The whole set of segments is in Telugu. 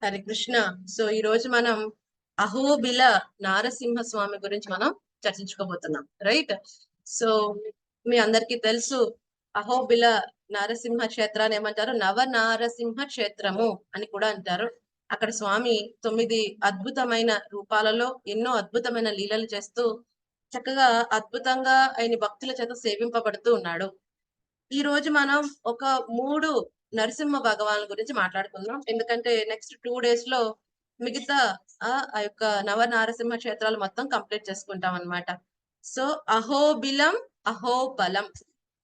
హరే కృష్ణ. సో ఈ రోజు మనం అహోబిల నారసింహ స్వామి గురించి మనం చర్చించుకోబోతున్నాం, రైట్? సో మీ అందరికీ తెలుసు, అహోబిల నారసింహ క్షేత్రాన్ని ఏమంటారు? నవ నారసింహ క్షేత్రము అని కూడా అంటారు. అక్కడ స్వామి 9 అద్భుతమైన రూపాలలో ఎన్నో అద్భుతమైన లీలలు చేస్తూ చక్కగా అద్భుతంగా ఆయన భక్తుల చేత సేవింపబడుతూ ఉన్నాడు. ఈ రోజు మనం ఒక 3 నరసింహ భగవాన్ గురించి మాట్లాడుకుందాం. ఎందుకంటే నెక్స్ట్ 2 డేస్ లో మిగతా ఆ యొక్క నవ నారసింహ క్షేత్రాలు మొత్తం కంప్లీట్ చేసుకుంటాం అన్నమాట. సో అహోబిలం, అహోబలం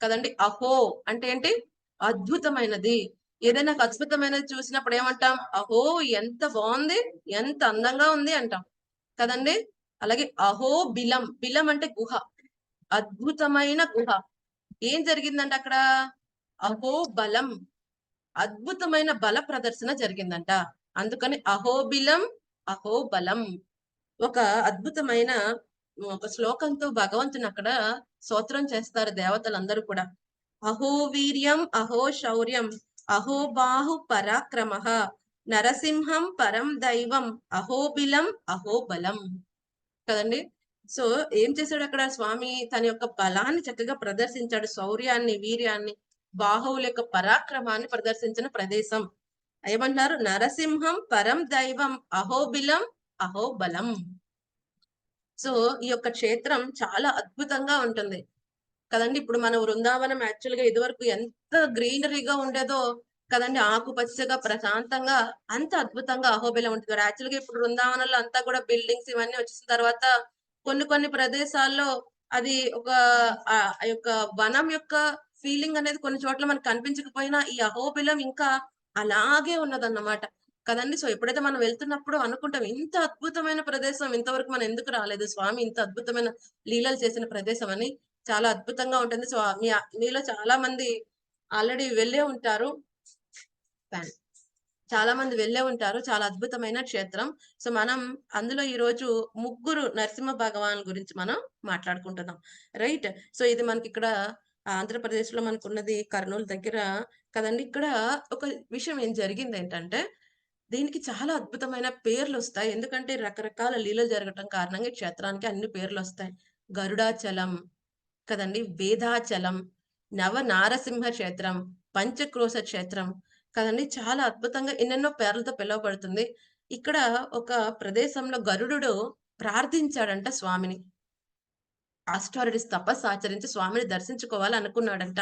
కదండి. అహో అంటే ఏంటి? అద్భుతమైనది. ఏదైనా ఒక అద్భుతమైనది చూసినప్పుడు ఏమంటాం? అహో ఎంత బాగుంది, ఎంత అందంగా ఉంది అంటాం కదండి. అలాగే అహోబిలం, బిలం అంటే గుహ, అద్భుతమైన గుహ. ఏం జరిగిందంట అక్కడ? అహోబలం, అద్భుతమైన బల ప్రదర్శన జరిగిందంట. అందుకని అహోబిలం, అహోబలం. ఒక అద్భుతమైన ఒక శ్లోకంతో భగవంతుని అక్కడ స్తోత్రం చేస్తారు దేవతలందరూ కూడా. అహో వీర్యం, అహో శౌర్యం, అహో బాహు పరాక్రమ, నరసింహం పరం దైవం, అహోబిలం, అహోబలం కదండి. సో ఏం చేశాడు అక్కడ స్వామి? తన యొక్క బలాన్ని చక్కగా ప్రదర్శించాడు, శౌర్యాన్ని, వీర్యాన్ని, బాహువుల యొక్క పరాక్రమాన్ని ప్రదర్శించిన ప్రదేశం. ఏమంటారు? నరసింహం పరం దైవం, అహోబిలం, అహోబలం. సో ఈ యొక్క క్షేత్రం చాలా అద్భుతంగా ఉంటుంది కదండి. ఇప్పుడు మన వృందావనం యాక్చువల్ గా ఇదివరకు ఎంత గ్రీనరీగా ఉండేదో కదండి, ఆకుపచ్చగా ప్రశాంతంగా అంత అద్భుతంగా అహోబిలం ఉంటుంది. యాక్చువల్ గా ఇప్పుడు వృందావనంలో అంతా కూడా బిల్డింగ్స్ ఇవన్నీ వచ్చేసిన తర్వాత కొన్ని కొన్ని ప్రదేశాల్లో అది ఒక ఆ యొక్క వనం యొక్క ఫీలింగ్ అనేది కొన్ని చోట్ల మనకు కనిపించకపోయినా ఈ అహోబిలం ఇంకా అలాగే ఉన్నదన్నమాట కదండి. సో ఎప్పుడైతే మనం వెళ్తున్నప్పుడు అనుకుంటాం, ఇంత అద్భుతమైన ప్రదేశం ఇంతవరకు మనం ఎందుకు రాలేదు, స్వామి ఇంత అద్భుతమైన లీలలు చేసిన ప్రదేశం అని. చాలా అద్భుతంగా ఉంటుంది. సో మీలో చాలా మంది ఆల్రెడీ వెళ్ళే ఉంటారు. చాలా మంది వెళ్ళే ఉంటారు. చాలా అద్భుతమైన క్షేత్రం. సో మనం అందులో ఈ రోజు ముగ్గురు నరసింహ భగవాన్ గురించి మనం మాట్లాడుకుంటున్నాం, రైట్? సో ఇది మనకి ఇక్కడ ఆంధ్రప్రదేశ్ లో మనకున్నది కర్నూలు దగ్గర కదండి. ఇక్కడ ఒక విషయం ఏం జరిగింది ఏంటంటే, దీనికి చాలా అద్భుతమైన పేర్లు వస్తాయి. ఎందుకంటే రకరకాల లీలలు జరగటం కారణంగా ఈ క్షేత్రానికి అన్ని పేర్లు వస్తాయి. గరుడాచలం కదండి, వేదాచలం, నవ నారసింహ క్షేత్రం, పంచక్రోశ క్షేత్రం కదండి. చాలా అద్భుతంగా ఎన్నెన్నో పేర్లతో పిలువబడుతుంది. ఇక్కడ ఒక ప్రదేశంలో గరుడు ప్రార్థించాడంట స్వామిని. ఆస్ట్రారిడిస్ తపస్సు ఆచరించి స్వామిని దర్శించుకోవాలి అనుకున్నాడంట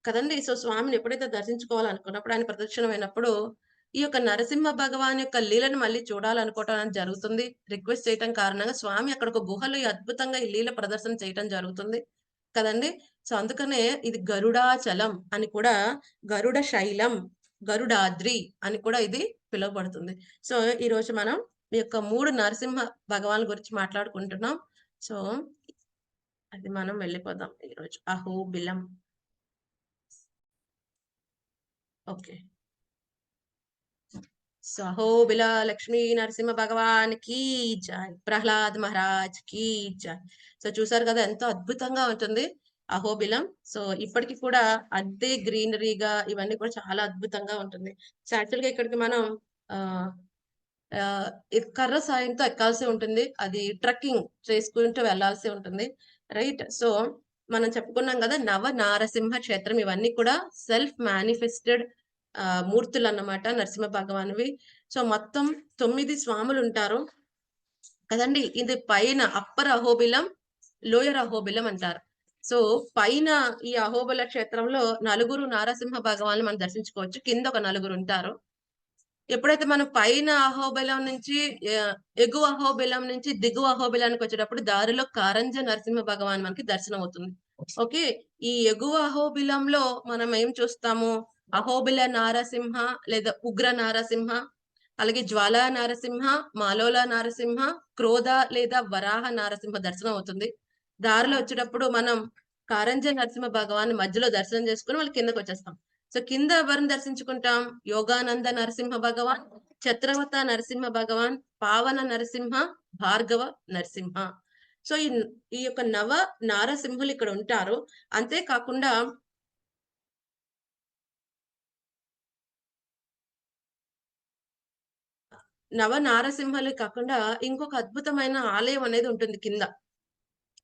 కదండి. సో స్వామిని ఎప్పుడైతే దర్శించుకోవాలనుకున్నప్పుడు, ఆయన ప్రదక్షిణమైనప్పుడు ఈ యొక్క నరసింహ భగవాన్ యొక్క లీలను మళ్ళీ చూడాలనుకోవటం అనేది జరుగుతుంది. రిక్వెస్ట్ చేయటం కారణంగా స్వామి అక్కడ ఒక గుహలో ఈ అద్భుతంగా ఈ లీల ప్రదర్శన చేయటం జరుగుతుంది కదండి. సో అందుకనే ఇది గరుడాచలం అని కూడా, గరుడ శైలం, గరుడాద్రి అని కూడా ఇది పిలువబడుతుంది. సో ఈ రోజు మనం ఈ యొక్క 3 నరసింహ భగవాన్ గురించి మాట్లాడుకుంటున్నాం. సో అది మనం వెళ్ళిపోదాం ఈరోజు. అహోబిలం. ఓకే. సో అహోబిల లక్ష్మీ నరసింహ భగవాన్ కీ జై, ప్రహ్లాద్ మహారాజ్ కీ జై. సో చూసారు కదా ఎంతో అద్భుతంగా ఉంటుంది అహోబిలం. సో ఇప్పటికి కూడా అదే గ్రీనరీగా ఇవన్నీ కూడా చాలా అద్భుతంగా ఉంటుంది. సో యాక్చువల్ గా ఇక్కడికి మనం ఆ కర్ర సాయంతో ఎక్కాల్సి ఉంటుంది. అది ట్రెక్కింగ్ చేసుకుంటూ వెళ్ళాల్సి ఉంటుంది, రైట్? సో మనం చెప్పుకున్నాం కదా, నవ నారసింహ క్షేత్రం ఇవన్నీ కూడా సెల్ఫ్ మేనిఫెస్టెడ్ మూర్తులు అన్నమాట, నరసింహ భగవానువి. సో మొత్తం 9 స్వాములు ఉంటారు కదండి. ఇది పైన అప్పర్ అహోబిలం, లోయర్ అహోబిలం అంటారు. సో పైన ఈ అహోబిల క్షేత్రంలో నలుగురు నారసింహ భగవాన్ని మనం దర్శించుకోవచ్చు. కింద ఒక నలుగురు ఉంటారు. ఎప్పుడైతే మనం పైన అహోబిలం నుంచి ఎగువ అహోబిలం నుంచి దిగువ అహోబిలానికి వచ్చేటప్పుడు దారిలో కారంజ నరసింహ భగవాన్ మనకి దర్శనం అవుతుంది. ఓకే. ఈ ఎగువ అహోబిలంలో మనం ఏం చూస్తాము? అహోబిల నారసింహ లేదా ఉగ్ర నారసింహ, అలాగే జ్వాలా నారసింహ, మాలోల నారసింహ, క్రోధ లేదా వరాహ నారసింహ దర్శనం అవుతుంది. దారిలో వచ్చేటప్పుడు మనం కారంజ నరసింహ భగవాన్ మధ్యలో దర్శనం చేసుకుని మళ్ళీ కిందకి వచ్చేస్తాం. సో కింద ఎవరిని దర్శించుకుంటాం? యోగానంద నరసింహ భగవాన్, చత్రవత నరసింహ భగవాన్, పావన నరసింహ, భార్గవ నరసింహ. సో ఈ యొక్క నవ నారసింహులు ఇక్కడ ఉంటారు. అంతేకాకుండా నవ నారసింహాలు కాకుండా ఇంకొక అద్భుతమైన ఆలయం అనేది ఉంటుంది కింద.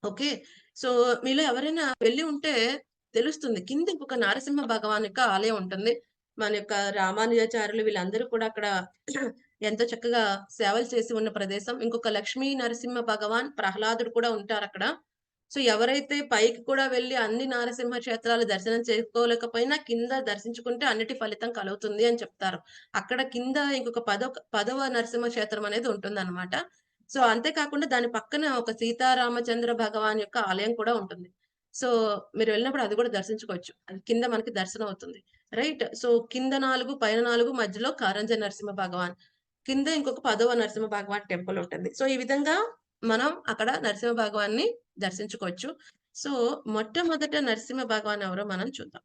ఓకే. సో, మీలో ఎవరైనా వెళ్లి ఉంటే తెలుస్తుంది. కింద ఇంకొక నరసింహ భగవాన్ యొక్క ఆలయం ఉంటుంది. మన యొక్క రామానుజాచార్యులు వీళ్ళందరూ కూడా అక్కడ ఎంతో చక్కగా సేవలు చేసి ఉన్న ప్రదేశం. ఇంకొక లక్ష్మీ నరసింహ భగవాన్, ప్రహ్లాదుడు కూడా ఉంటారక్కడ. సో, ఎవరైతే పైకి కూడా వెళ్లి అన్ని నారసింహ క్షేత్రాలు దర్శనం చేసుకోలేకపోయినా కింద దర్శించుకుంటే అన్నిటి ఫలితం కలుగుతుంది అని చెప్తారు. అక్కడ కింద ఇంకొక పదవ నరసింహ క్షేత్రం అనేది ఉంటుందన్నమాట. సో, అంతే కాకుండా దాని పక్కన ఒక సీతారామచంద్ర భగవాన్ యొక్క ఆలయం కూడా ఉంటుంది. సో, మీరు వెళ్ళినప్పుడు అది కూడా దర్శించుకోవచ్చు. అది కింద మనకి దర్శనం అవుతుంది. రైట్. సో, కింద 4, పైన 4 మధ్యలో కారంజ నరసింహ భగవాన్. కింద ఇంకొక పదవ నరసింహ భగవాన్ టెంపుల్ ఉంటుంది. సో, ఈ విధంగా మనం అక్కడ నరసింహ భగవాన్‌ని దర్శించుకోవచ్చు. సో, మొట్టమొదట నరసింహ భగవాన్ ఎవరో మనం చూద్దాం.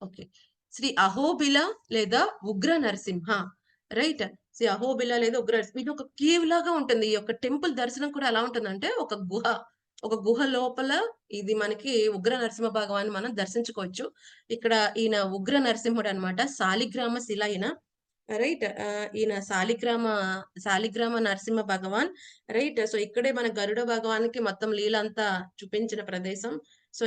ఓకే. శ్రీ అహోబిల లేదా ఉగ్ర నరసింహ. రైట్. శ్రీ అహోబిల లేదా ఉగ్ర నరసింహ. ఇది ఒక కేవ్ లాగా ఉంటుంది. ఈ యొక్క టెంపుల్ దర్శనం కూడా ఎలా ఉంటుందంటే ఒక గుహ. ఒక గుహ లోపల ఇది మనకి ఉగ్ర నరసింహ భగవాన్ని మనం దర్శించుకోవచ్చు. ఇక్కడ ఈయన ఉగ్ర నరసింహుడనమాట. సాలిగ్రామ శిల ఈయన. రైట్. ఈయన సాలిగ్రామ నరసింహ భగవాన్. రైట్. సో, ఇక్కడే మన గరుడ భగవాన్‌కి మొత్తం లీలంతా చూపించిన ప్రదేశం. సో,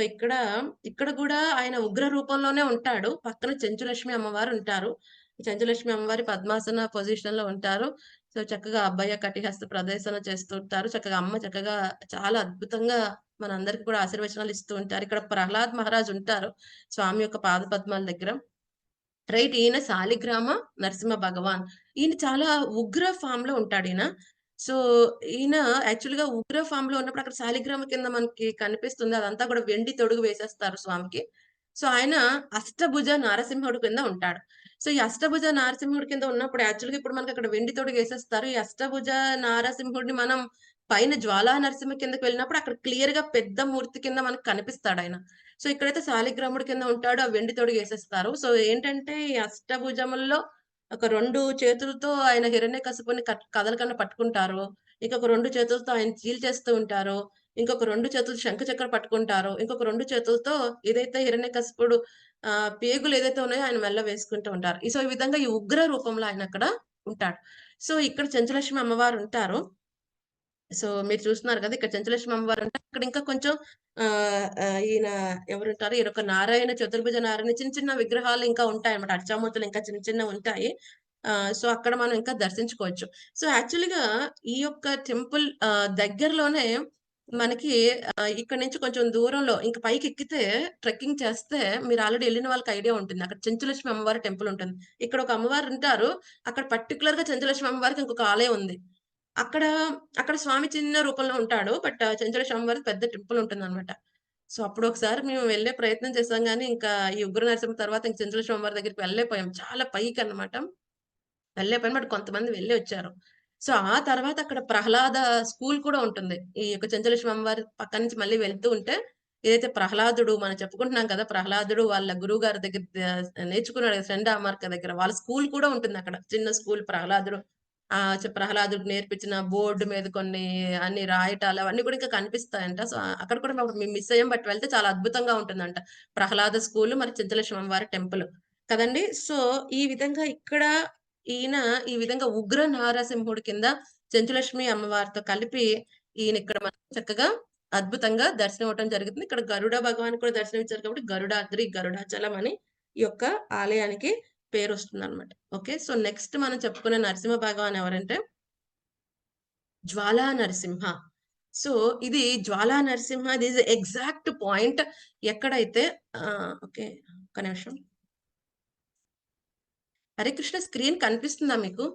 ఇక్కడ గూడా ఆయన ఉగ్ర రూపంలోనే ఉంటాడు. పక్కన చెంచులక్ష్మి అమ్మవారు ఉంటారు. చెంచులక్ష్మి అమ్మవారి పద్మాసన పొజిషన్‌లో ఉంటారు. సో, చక్కగా అభయ కటిహస్త ప్రదర్శన చేస్తూ ఉంటారు. చక్కగా అమ్మ చక్కగా చాలా అద్భుతంగా మనందరికి కూడా ఆశీర్వచనాలు ఇస్తూ ఉంటారు. ఇక్కడ ప్రహ్లాద్ మహారాజ్ ఉంటారు. స్వామి యొక్క పాద పద్మాల దగ్గర. రైట్. ఈయన సాలిగ్రామ నరసింహ భగవాన్. ఈయన చాలా ఉగ్ర ఫామ్‌లో ఉంటాడీయన. సో, ఈయన యాక్చువల్‌గా ఉగ్ర ఫామ్‌లో ఉన్నప్పుడు అక్కడ సాలిగ్రామ కింద మనకి కనిపిస్తుంది. అదంతా కూడా వెండి తొడుగు వేసేస్తారు స్వామికి. సో, ఆయన అష్టభుజ నారసింహుడు కింద ఉంటాడు. సో, ఈ అష్టభుజ నారసింహుడి కింద ఉన్నప్పుడు యాక్చువల్‌గా ఇప్పుడు మనకక్కడ వెండి తొడుగేసేస్తారు. ఈ అష్టభుజ నారసింహుడిని మనం పైన జ్వాలా నరసింహ కిందకి వెళ్ళినప్పుడు అక్కడ క్లియర్‌గా పెద్ద మూర్తి కింద మనకు కనిపిస్తాడాయన. సో, ఇక్కడైతే శాలిగ్రాముడి కింద ఉంటాడు. ఆ వెండి తొడుగేసేస్తారు. సో, ఏంటంటే ఈ అష్టభుజముల్లో ఒక 2 చేతులతో ఆయన హిరణ్యకశిపుని కదలకుండా పట్టుకుంటారు. ఇంకొక 2 చేతులతో ఆయన చీల్చేస్తూ ఉంటారు. ఇంకొక 2 చేతులతో శంఖచక్ర పట్టుకుంటారు. ఇంకొక 2 చేతులతో ఏదైతే హిరణ్యకశిపుడు పేగులు ఏదైతే ఉన్నాయో ఆయన మెడలో వేసుకుంటూ ఉంటారు. సో, ఈ విధంగా ఈ ఉగ్ర రూపంలో ఆయనక్కడ ఉంటాడు. సో, ఇక్కడ చెంచులక్ష్మి అమ్మవారుంటారు. సో, మీరు చూస్తున్నారు గదా! ఇక్కడ చెంచులక్ష్మి అమ్మవారుంటారు. ఇక్కడ ఇంకా కొంచెం ఈయన ఎవరుంటారు? ఈయనొక నారాయణ చతుర్భుజ నారాయణ చిన్న చిన్న విగ్రహాలు ఇంకా ఉంటాయన్నమాట. అర్చామూర్తులు ఇంకా చిన్న చిన్నవుంటాయి. సో, అక్కడ మనం ఇంకా దర్శించుకోవచ్చు. సో, యాక్చువల్‌గా ఈ యొక్క టెంపుల్ దగ్గరలోనే మనకి ఇక్కడి నుంచి కొంచెం దూరంలో ఇంక పైకెక్కితే ట్రెక్కింగ్ చేస్తే మీరు ఆల్రెడీ ఎళ్ళిన వాళ్ళకి ఐడియా ఉంటుంది. అక్కడ చెంచులక్ష్మి అమ్మవారి టెంపుల్ ఉంటుంది. ఇక్కడ ఒక అమ్మవారుంటారు. అక్కడ పర్టిక్యులర్‌గా చెంచులక్ష్మి అమ్మవారికి ఇంకొక ఆలయం ఉంది. అక్కడ, అక్కడ స్వామి చిన్న రూపంలో ఉంటాడు. బట్ చెంచుల స్వామివారికి పెద్ద టెంపుల్ ఉంటుందనమాట. సో, అప్పుడొకసారి మేము వెళ్ళే ప్రయత్నం చేసాం గానీ, ఇంకా ఈ ఉగ్ర నరసింహ తర్వాత ఇంక చెంచుల స్వామివారి దగ్గరికి వెళ్ళలేకపోయాం. చాలా పైకనమాట. వెళ్ళలేకపోయాం. బట్ కొంతమంది వెళ్ళి వచ్చారు. సో, ఆ తర్వాత అక్కడ ప్రహ్లాద స్కూల్ కూడా ఉంటుంది. ఈ యొక్క చెంచుల స్వామివారి పక్క నుంచి మళ్ళీ వెళ్తూ ఉంటే, ఏదైతే ప్రహ్లాదుడు మనం చెప్పుకుంటున్నాం కదా! ప్రహ్లాదుడు వాళ్ళ గురువుగారి దగ్గర నేర్చుకున్నాడు కదా! చండామార్క దగ్గర. వాళ్ళ స్కూల్ కూడా ఉంటుందక్కడ. చిన్న స్కూల్ ప్రహ్లాదుడు ప్రహ్లాదుడికి నేర్పించిన బోర్డ్ మీద కొన్ని అన్ని రాయటాలు అవన్నీ కూడా ఇంకా కనిపిస్తాయంట. సో, అక్కడ కూడా మేము మిస్ అయ్యాం. బట్ వెళ్తే చాలా అద్భుతంగా ఉంటుందంట. ప్రహ్లాద స్కూలు మరి చింతల స్వామివారి టెంపుల్. కదండీ! సో, ఈ విధంగా ఇక్కడ ఈయన ఈ విధంగా ఉగ్ర నారసింహుడి కింద చెంచులక్ష్మి అమ్మవారితో కలిపి ఈయన ఇక్కడ మనకు చక్కగా అద్భుతంగా దర్శనం ఇవ్వటం జరుగుతుంది. ఇక్కడ గరుడ భగవాన్ కూడా దర్శనం ఇచ్చారు కాబట్టి గరుడాద్రి, గరుడాచలం అని ఈ యొక్క ఆలయానికి పేరొస్తుందనమాట. ఓకే. సో, నెక్స్ట్ మనం చెప్పుకునే నరసింహ భగవాన్ ఎవరంటే జ్వాలా నరసింహ. సో, ఇది జ్వాలా నరసింహ దిస్ ఎగ్జాక్ట్ పాయింట్ ఎక్కడైతే ఓకే. ఒక్క నిమిషం. హరే కృష్ణ స్క్రీన్ కనిపిస్తుందా మీకు?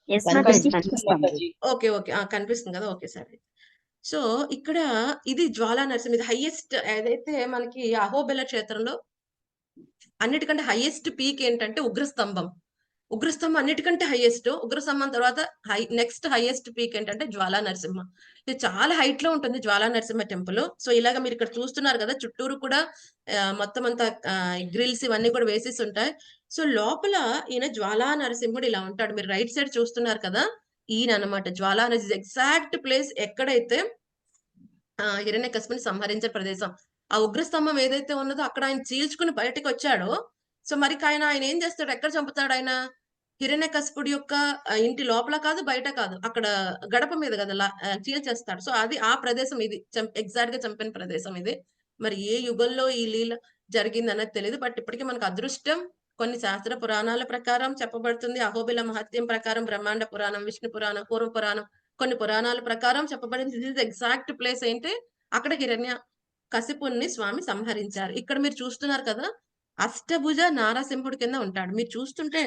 Yes Mataji. Mataji. Okay. Okay. కనిపిస్తుంది కదా! ఓకే. సరే. సో, ఇక్కడ ఇది జ్వాలా నరసింహ ఇది హైయెస్ట్ ఏదైతే మనకి అహోబిల క్షేత్రంలో అన్నిటికంటే హైయెస్ట్ పీక్ ఏంటంటే ఉగ్రస్తంభం. ఉగ్రస్తంభం అన్నిటికంటే హైయెస్ట్. ఉగ్రస్తంభం తర్వాత నెక్స్ట్ హైయెస్ట్ పీక్ ఏంటంటే జ్వాలా నరసింహ. ఇది చాలా హైట్‌లో ఉంటుంది జ్వాలా నరసింహ టెంపుల్. సో, ఇలాగ మీరిక్కడ చూస్తున్నారు కదా! చుట్టూరు కూడా మొత్తం అంతా గ్రిల్స్ ఇవన్నీ కూడా వేసేసుంటాయి. సో, లోపల ఈయన జ్వాలా నరసింహుడు ఇలా ఉంటాడు. మీరు రైట్ సైడ్ చూస్తున్నారు కదా! ఈయననమాట. జ్వాలా నరసింహ ఎగ్జాక్ట్ ప్లేస్ ఎక్కడైతే హిరణ్యకశిపుని సంహరించిన ప్రదేశం. ఆ ఉగ్రస్తంభం ఏదైతే ఉన్నదో అక్కడ ఆయన చీల్చుకొని బయటకొచ్చాడో, సో మరి ఆయన ఏం చేస్తాడు? ఎక్కడ చంపుతాడు ఆయన? హిరణ్యకశిపుడి యొక్క ఇంటి లోపల కాదు, బయట కాదు. అక్కడ గడప మీద కదా చీల్చేస్తాడు. సో అది ఆ ప్రదేశం ఇది. ఎగ్జాక్ట్‌గా చంపిన ప్రదేశం ఇది. మరి ఏ యుగంలో ఈ లీల జరిగిందన్నది తెలీదు. బట్ ఇప్పటికి మనకు అదృష్టం కొన్ని శాస్త్ర పురాణాల ప్రకారం చెప్పబడుతుంది. అహోబిల మహత్యం ప్రకారం బ్రహ్మాండ పురాణం, విష్ణు పురాణం, పూర్వ పురాణం కొన్ని పురాణాల ప్రకారం చెప్పబడింది. దిస్ ఇస్ ఎగ్జాక్ట్ ప్లేస్ ఏంటి? అక్కడ హిరణ్య కశిపుణ్ణి స్వామి సంహరించారు. ఇక్కడ మీరు చూస్తున్నారు కదా! అష్టభుజ నారసింహుడి కింద ఉంటాడు. మీరు చూస్తుంటే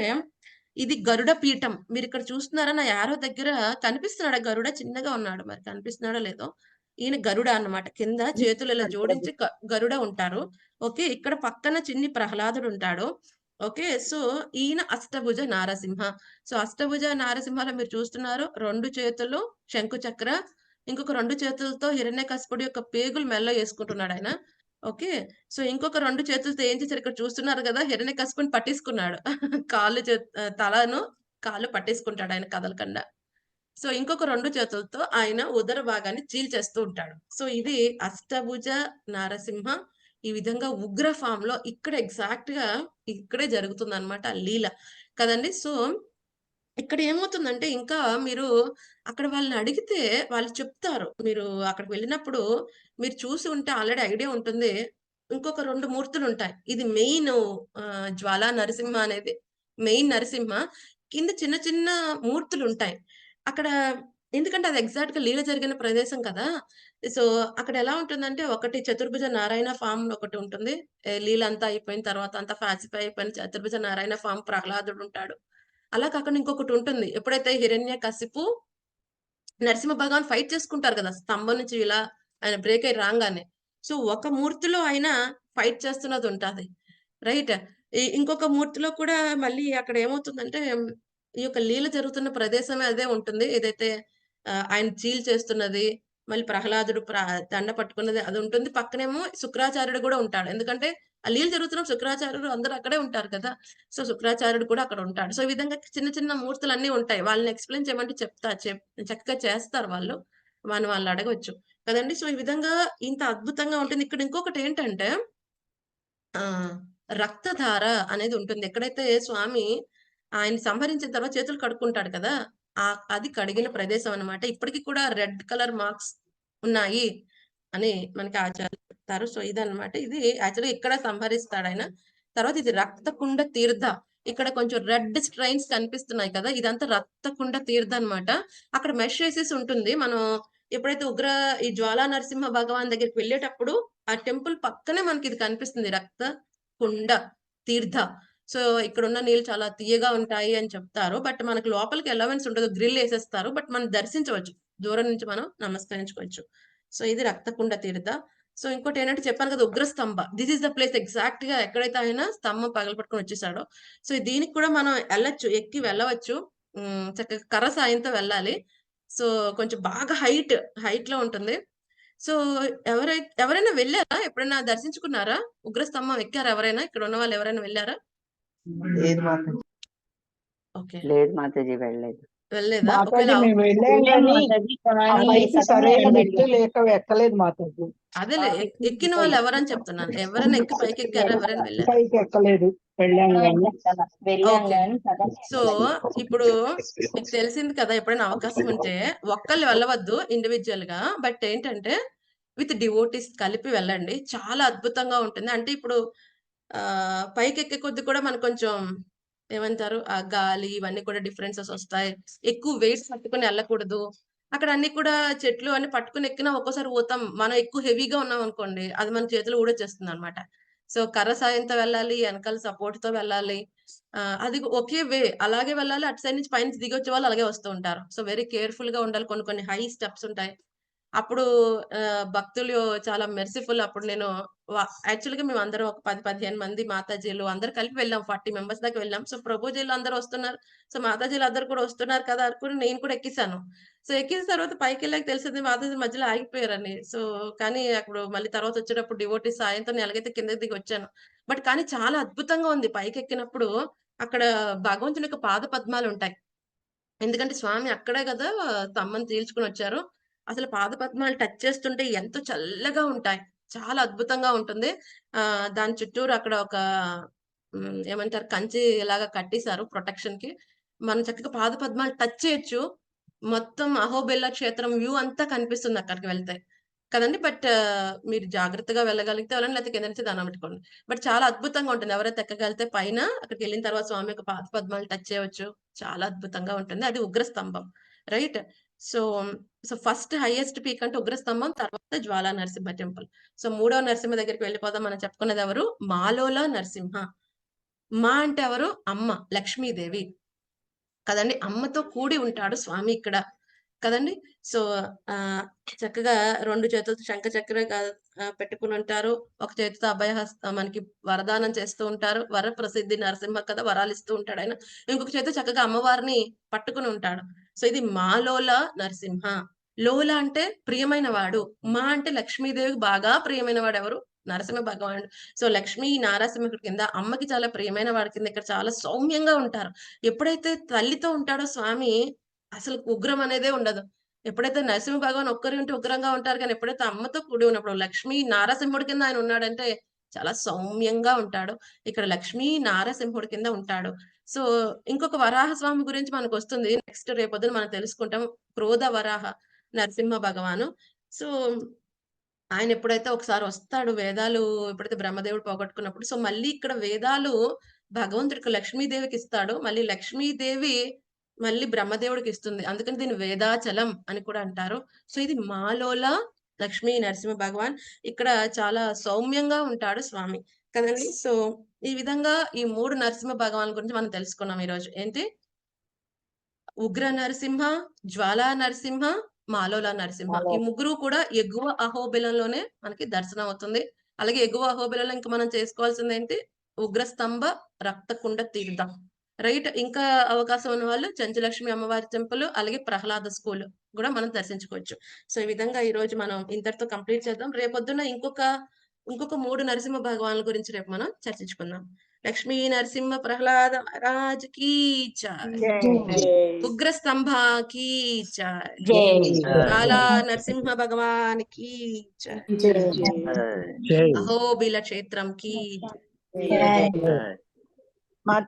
ఇది గరుడ పీఠం. మీరిక్కడ చూస్తున్నారా? నా యారో దగ్గర కనిపిస్తున్నాడా గరుడ? చిన్నగా ఉన్నాడు. మరి కనిపిస్తున్నాడో లేదో? ఈయన గరుడ అన్నమాట. కింద చేతులు ఇలా జోడించి గరుడ ఉంటారు. ఓకే. ఇక్కడ పక్కన చిన్ని ప్రహ్లాదుడుంటాడు. ఓకే. సో, ఈయన అష్టభుజ నారసింహ. సో, అష్టభుజ నారసింహలో మీరు చూస్తున్నారు 2 చేతులు శంకు చక్ర, ఇంకొక 2 చేతులతో హిరణ్యకశిపుడి యొక్క పేగులు మెడలో యేసుకుంటున్నాడాయన. ఓకే. సో, ఇంకొక 2 చేతులతో ఏం చేశారు ఇక్కడ చూస్తున్నారు గదా! హిరణ్యకశిపుడిని పట్టేసుకున్నాడు. తలను, కాళ్ళు పట్టేసుకుంటాడాయన కదలకండా. సో, ఇంకొక 2 చేతులతో ఆయన ఉదర భాగాన్ని చీల్చేస్తూ ఉంటాడు. సో, ఇది అష్టభుజ నారసింహ. ఈ విధంగా ఉగ్ర ఫామ్‌లో ఇక్కడ ఎగ్జాక్ట్‌గా ఇక్కడే జరుగుతుందనమాట ఆ లీల. కదండీ! సో, ఇక్కడ ఏమవుతుందంటే ఇంకా మీరు అక్కడ వాళ్ళని అడిగితే వాళ్ళు చెప్తారు. మీరు అక్కడికి వెళ్ళినప్పుడు మీరు చూసి ఉంటే ఆల్రెడీ ఐడియా ఉంటుంది. ఇంకొక 2 మూర్తులుంటాయి. ఇది మెయిను జ్వాలా నరసింహ అనేది మెయిన్ నరసింహ. కింద చిన్న చిన్న మూర్తులుంటాయి. అక్కడ ఎందుకంటే అది ఎగ్జాక్ట్‌గా లీల జరిగిన ప్రదేశం కదా! సో, అక్కడ ఎలా ఉంటుందంటే ఒకటి చతుర్భుజ నారాయణ ఫార్మ్ ఒకటుంటుంది. లీల అంతా అయిపోయిన తర్వాత అంతా పాసిఫై అయిపోయిన చతుర్భుజ నారాయణ ఫార్మ్ ప్రహ్లాదుడుంటాడు. అలా కాకుండా ఇంకొకటుంటుంది. ఎప్పుడైతే హిరణ్యకశిపు, నరసింహ భగవాన్ ఫైట్ చేసుకుంటారు గదా! స్తంభం నుంచి ఇలా ఆయన బ్రేక్ అయ్యి రాంగానే. సో, ఒక మూర్తిలో ఆయన ఫైట్ చేస్తున్నదుంటాది. రైట్. ఇంకొక మూర్తిలో కూడా మళ్ళీ అక్కడ ఏమవుతుందంటే, ఈ యొక్క లీల జరుగుతున్న ప్రదేశమే అదే ఉంటుంది. ఏదైతే ఆయన చీల్చేస్తున్నది, మళ్ళీ ప్రహ్లాదుడు దండ పట్టుకున్నది అదుంటుంది. పక్కనేమో శుక్రాచార్యుడు గూడా ఉంటాడు. ఎందుకంటే, ఆ లీల జరుగుతున్నప్పుడు శుక్రాచార్యుడు అందరూ అక్కడే ఉంటారు కదా! సో, శుక్రాచార్యుడు కూడా అక్కడ ఉంటాడు. సో, ఈ విధంగా చిన్న చిన్న మూర్తులన్నీ ఉంటాయి. వాళ్ళని ఎక్స్‌ప్లెయిన్ చేయమంటే చక్కగా చేస్తారు వాళ్ళు. వాళ్ళని అడగొచ్చు. కదండీ! సో, ఈ విధంగా ఇంత అద్భుతంగా ఉంటుంది. ఇక్కడ ఇంకొకటేంటంటే రక్తధార అనేది ఉంటుంది. ఎక్కడైతే స్వామి ఆయన్ని సంహరించిన తర్వాత చేతులు కడుక్కుంటాడు కదా! అది కడిగిన ప్రదేశం అన్నమాట. ఇప్పటికి కూడా రెడ్ కలర్ మార్క్స్ ఉన్నాయి అని మనకి ఆచార్యులు చెప్తారు. సో, ఇదన్నమాట. ఇది యాక్చువల్‌గా ఇక్కడ సంహరిస్తాడాయన. తర్వాత ఇది రక్తకుండ తీర్థ. ఇక్కడ కొంచెం రెడ్ స్ట్రైన్స్ కనిపిస్తున్నాయి కదా! ఇదంతా రక్తకుండ తీర్థ అన్నమాట. అక్కడ మెష్ ఏసేసి ఉంటుంది. మనం ఎప్పుడైతే ఈ జ్వాలా నరసింహ భగవాన్ దగ్గరికి వెళ్ళేటప్పుడు ఆ టెంపుల్ పక్కనే మనకిది కనిపిస్తుంది. కుండ, తీర్థ. సో, ఇక్కడున్న నీళ్ళు చాలా తియ్యగా ఉంటాయి అని చెప్తారు. బట్ మనకు లోపలికి అలవెన్స్ ఉండదు. గ్రిల్ ఏసేస్తారు. బట్ మనం దర్శించవచ్చు. దూరం నుంచి మనం నమస్కరించుకోవచ్చు. సో, ఇది రక్తకుండ తీర్థ. సో, ఇంకోటేంటంటే చెప్పాను కదా! Ugrastambha. This is the place ఎగ్జాక్ట్‌గా ఎక్కడైతే ఆయన స్తంభం పగలగొట్టుకొని వచ్చేసాడో. సో, దీనికి కూడా మనం ఎళ్లొచ్చు. వెళ్ళవచ్చు. చక్కగా కర్ర సాయంతో వెళ్ళాలి. సో, కొంచెం బాగా హైట్‌లో ఉంటుంది. సో, ఎవరైనా వెళ్లారా? ఎప్పుడైనా దర్శించుకున్నారా? ఉగ్రస్తంభం ఎక్కారా ఎవరైనా? ఇక్కడ ఉన్న వాళ్ళు ఎవరైనా వెళ్లారా? లేదు మాతాజీ. ఓకే. లేదు మాతాజీ వెళ్ళలేదు. వెళ్ళలేదా? మాతాజీ ఒకవేళ మేము వెళ్ళాం వెళ్ళాను కానీ మాతాజీ ఆ కానీ పైకి సడన్ గా సరైన వెళ్ళలేదు. మెట్లు లేక ఎక్కలేదు మాతాజీ. అదేలే ఎక్కిన వాళ్ళు ఎవరని చెప్తున్నాను. ఎవరైనా ఎక్కి పైకెక్కారా? ఎవరైనా వెళ్లారా? పైకి ఎక్కలేదు, వెళ్ళాం కానీ. వెళ్ళాం ఓకే. కానీ సడన్ గా సో, ఇప్పుడు మీకు తెలిసింది కదా! ఎప్పుడైనా అవకాశం ఉంటే ఒక్కళ్ళు వెళ్ళవద్దు ఇండివిడ్యుయల్‌గా. బట్ ఏంటంటే విత్ డివోటీస్ కలిపి వెళ్ళండి. చాలా అద్భుతంగా ఉంటుంది. అంటే ఇప్పుడు పైకెక్కే కొద్దీ కూడా మనకు కొంచెం ఏమంటారు? ఆ గాలి ఇవన్నీ కూడా డిఫరెన్సెస్ ఒస్తాయి. ఎక్కువ వెయిట్స్ పట్టుకొని ఎళ్ళకూడదు. అక్కడ అన్నీ కూడా చెట్లు అన్నీ పట్టుకొని ఎక్కినా ఒక్కోసారి పోతాం. మనం ఎక్కువ హెవీగా ఉన్నామనుకోండి, అది మన చేతిలో ఊడొచ్చేస్తుందనమాట. సో, కర్ర సాయంతో వెళ్ళాలి. ఎనకాల సపోర్ట్‌తో వెళ్ళాలి. అది ఒకే వే. అలాగే వెళ్ళాలి. అటు సైడ్ నుంచి పైనుంచి దిగొచ్చే వాళ్ళు అలాగే వస్తూ ఉంటారు. సో, వెరీ కేర్‌ఫుల్‌గా ఉండాలి. కొన్ని కొన్ని హై స్టెప్స్ ఉంటాయి. అప్పుడు భక్తులు చాలా మెర్సిఫుల్. అప్పుడు నేను యాక్చువల్‌గా మేమందరం ఒక 10, 15 మంది మాతాజీలు అందరూ కలిపి వెళ్ళాం. 40 మెంబర్స్ దాకా వెళ్ళాం. సో, ప్రభుజీలు అందరూ వస్తున్నారు. సో, మాతాజీలు అందరూ కూడా వస్తున్నారు కదా! అనుకుని నేను కూడా ఎక్కేసాను. సో, ఎక్కేసిన తర్వాత పైకెళ్ళాక తెలిసింది మాతాజీ మధ్యలో ఆగిపోయారని. సో, కానీ అప్పుడు మళ్ళీ తర్వాత వచ్చేటప్పుడు డివోటీస్ సాయంతో నేను ఎలాగైతే కిందకి దిగొచ్చాను. బట్ కానీ చాలా అద్భుతంగా ఉంది. పైకెక్కినప్పుడు అక్కడ భగవంతుని యొక్క పాద పద్మాలుంటాయి. ఎందుకంటే స్వామి అక్కడే గదా! స్తంభం చీల్చుకొనొచ్చారు. అసలు పాదపద్మాలు టచ్ చేస్తుంటే ఎంతో చల్లగా ఉంటాయి. చాలా అద్భుతంగా ఉంటుంది. దాని చుట్టూరు అక్కడ ఒక ఏమంటారు కంచి లాగా కట్టేశారు ప్రొటెక్షన్ కి. మనం చక్కగా పాద పద్మాలు టచ్ చేయొచ్చు. మొత్తం అహోబిల క్షేత్రం వ్యూ అంతా కనిపిస్తుంది అక్కడికి వెళ్తే కదండి. బట్ మీరు జాగ్రత్తగా వెళ్ళగలిగితే వెళ్ళండి, లేకపోతే కింద నుంచి దండం పెట్టుకోండి. బట్ చాలా అద్భుతంగా ఉంటుంది. ఎవరైతే ఎక్కగలిగితే పైన అక్కడికి వెళ్ళిన తర్వాత స్వామి యొక్క పాద పద్మాలు టచ్ చేయవచ్చు. చాలా అద్భుతంగా ఉంటుంది. అది Ugrastambham, right. So so first highest peak అంటే ఉగ్రస్తంభం, తర్వాత జ్వాలా నరసింహ టెంపుల్. సో మూడవ నరసింహ దగ్గరికి వెళ్ళిపోదాం. మనం చెప్పుకున్నది ఎవరు? మాలోల నరసింహ. మా అంటే ఎవరు? అమ్మ లక్ష్మీదేవి కదండి. అమ్మతో కూడి ఉంటాడు స్వామి ఇక్కడ కదండి. సో చక్కగా 2 చేతులతో శంఖ చక్ర పెట్టుకుని ఉంటారు. ఒక చేతితో మనకి వరదానం చేస్తూ ఉంటారు. వర ప్రసిద్ధి నరసింహ కదా, వరాలు ఇస్తూ ఉంటాడు ఆయన. ఇంకొక చేతితో చక్కగా అమ్మవారిని పట్టుకుని ఉంటాడు. సో ఇది మాలోల నరసింహ. లోల అంటే ప్రియమైన వాడు, మా అంటే లక్ష్మీదేవికి బాగా ప్రియమైన వాడు ఎవరు? నరసింహ భగవానుడు. సో లక్ష్మీ నారసింహుడి కింద అమ్మకి చాలా ప్రియమైన వాడి కింద ఇక్కడ చాలా సౌమ్యంగా ఉంటారు. ఎప్పుడైతే తల్లితో ఉంటాడో స్వామి అసలు ఉగ్రం అనేదే ఉండదు. ఎప్పుడైతే నరసింహ భగవాన్ ఒక్కరే ఉంటే ఉగ్రంగా ఉంటారు, కానీ ఎప్పుడైతే అమ్మతో కూడి ఉన్నప్పుడు లక్ష్మీ నారసింహుడి కింద ఆయన ఉన్నాడంటే చాలా సౌమ్యంగా ఉంటాడు. ఇక్కడ లక్ష్మీ నారసింహుడి కింద ఉంటాడు. సో ఇంకొక వరాహ స్వామి గురించి మనకు వస్తుంది నెక్స్ట్ రేపొద్దున మనం తెలుసుకుంటాం. క్రోధ వరాహ నరసింహ భగవాను. సో ఆయన ఎప్పుడైతే ఒకసారి వస్తాడు, వేదాలు ఎప్పుడైతే బ్రహ్మదేవుడు పోగొట్టుకున్నప్పుడు, సో మళ్ళీ ఇక్కడ వేదాలు భగవంతుడికి లక్ష్మీదేవికి ఇస్తాడు. మళ్ళీ లక్ష్మీదేవి మళ్ళీ బ్రహ్మదేవుడికి ఇస్తుంది. అందుకని దీన్ని వేదాచలం అని కూడా అంటారు. సో ఇది మాలోల లక్ష్మీ నరసింహ భగవాన్. ఇక్కడ చాలా సౌమ్యంగా ఉంటాడు స్వామి కదండి. సో ఈ విధంగా ఈ 3 నరసింహ భగవాన్ గురించి మనం తెలుసుకున్నాం ఈరోజు. ఏంటి? ఉగ్ర నరసింహ, జ్వాలా నరసింహ, మాలోల నరసింహ. ఈ ముగ్గురు కూడా ఎగువ అహోబిలంలోనే మనకి దర్శనం అవుతుంది. అలాగే ఎగువ అహోబిలంలో ఇంకా మనం చేసుకోవాల్సింది ఏంటి? ఉగ్రస్తంభ రక్తకుండ తీర్థం, రైట్. ఇంకా అవకాశం ఉన్న వాళ్ళు చెంచులక్ష్మి అమ్మవారి టెంపుల్, అలాగే ప్రహ్లాద స్కూల్ కూడా మనం దర్శించుకోవచ్చు. సో ఈ విధంగా ఈ రోజు మనం ఇంతటితో కంప్లీట్ చేద్దాం. రేపొద్దున ఇంకొక 3 నరసింహ భగవాన్ల గురించి రేపు మనం చర్చించుకుందాం. లక్ష్మీ నరసింహ ప్రహ్లాద మహారాజ్ కీ జై, ఉగ్ర స్తంభ की जय, ज्वाला नरसिंह भगवान की जय, జై. अहोबिल क्षेत्रम की జై.